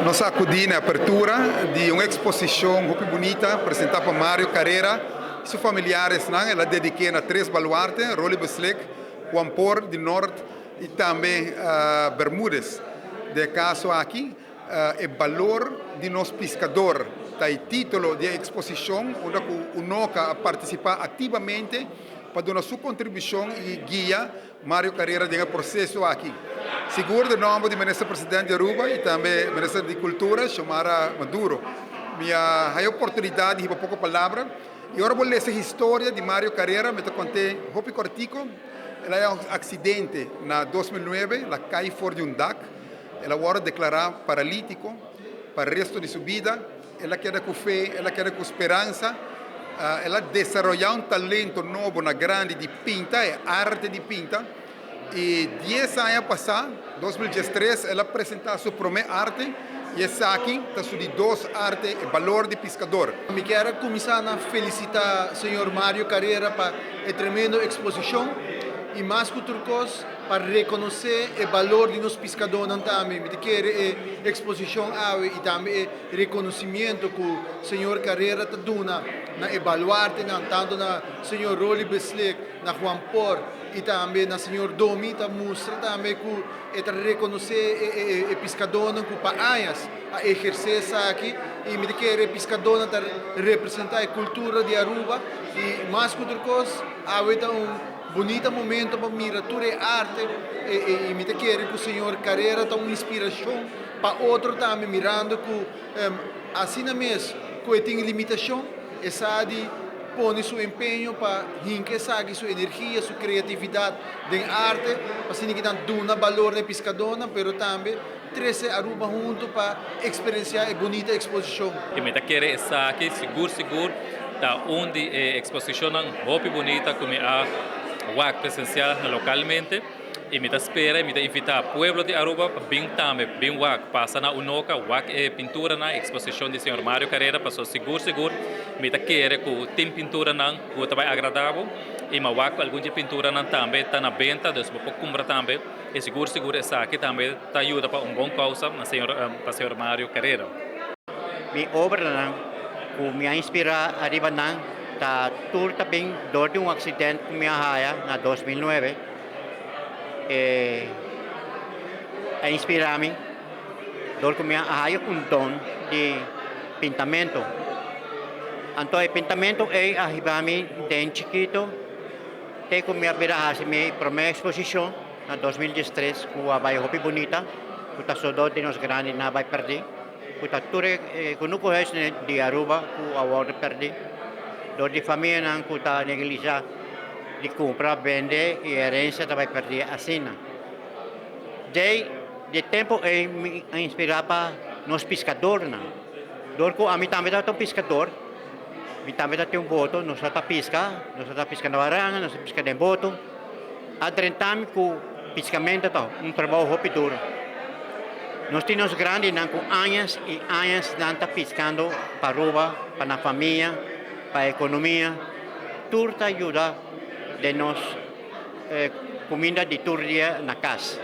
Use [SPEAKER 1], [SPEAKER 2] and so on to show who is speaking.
[SPEAKER 1] Nós acudimos na abertura de uma exposição muito bonita apresentada por Mário Carreira e seus familiares. Ela dedica a três baluartes, Rolly Beslek, Juanpor do Norte e também Bermudes. De caso aqui, o valor de nosso pescador. O título da exposição, onde o NOCA participa ativamente para dar sua contribuição e guia Mário Carreira no processo aqui. Seguro o nome do ministro-presidente de Aruba e também ministro de Cultura, Xiomara Maduro. Minha oportunidade de pouca palavra. E agora vou ler essa história de Mário Carreira, me contei Hopi Cortico. Ela é um acidente na 2009, ela cai fora de um DAC. Ela agora declarada paralítico para o resto de sua vida. Ela quer com fé, ela quer com esperança. Ela desenvolveu um talento novo na grande de pinta, é arte de pinta. E 10 anos passados, 2013, ela apresentou sua primeira arte. E essa aqui está sobre duas artes, o valor de pescador.
[SPEAKER 2] Me quero começar a felicitar o senhor Mário Carreira para a tremenda exposição. E mais que outra coisa, para reconhecer o valor de nosso pescador também. Me quero a exposição e também o reconhecimento que o senhor Carreira está dando na evaluarte, tanto na senhor Rolly Beslek, na Juanpor e também na senhor Domi, está mostra também que está reconhecer o pescador que para anos a exercer isso aqui. E me quero o pescador está representar a cultura de Aruba e mais que outra coisa, há bonito momento para mirar toda a arte e me quero que o senhor Carreira está uma inspiração para outro também mirando que assim mesmo que tem limitação e sabe põe seu empenho para enriquecer sua energia, sua criatividade em arte para se ninguém dar valor na pescadora, mas também trazer Aruba junto para experienciar a bonita exposição.
[SPEAKER 3] E me quero estar aqui seguro da onde a exposição é bonita como a WAC presencial localmente e me espera e me invita ao povo de Aruba bem também bem WAC passa na UNOCA WAC é pintura na exposição do senhor Mário Carreira passou seguro me quer que tem pintura não que também agradável e ma WAC alguma pintura não também está na venda então você pode comprar também e seguro essa aqui também está ajuda para bom causa na para senhor Mário Carreira.
[SPEAKER 4] Mi obra não que me inspira arriba não ta tour também dor de acidente que me arraia na 2009 a inspirar-me dor que me arraia com dom de pintamento. Então o pintamento é arribar-me desde chiquito até que me abrirá minha primeira exposição na 2013 com a Baía Hopi Bonita que está só dor de nós grandes não vai perder que está tudo que não conhece de Aruba que a hora perder. Dor de família não está negligida de comprar, vender e herência vai perder assim. De tempo me inspirava nos pescadores. Dor que a mim também dá um pescador, me também dá um boto, nós está pesca na varanga, nós pesca em boto. Há 30 anos que o pescamento é trabalho muito duro. Nós temos grandes com anos e anos não está pescando para Aruba, para a família. Para a economia, tudo ajuda de nós comida de todo dia na casa.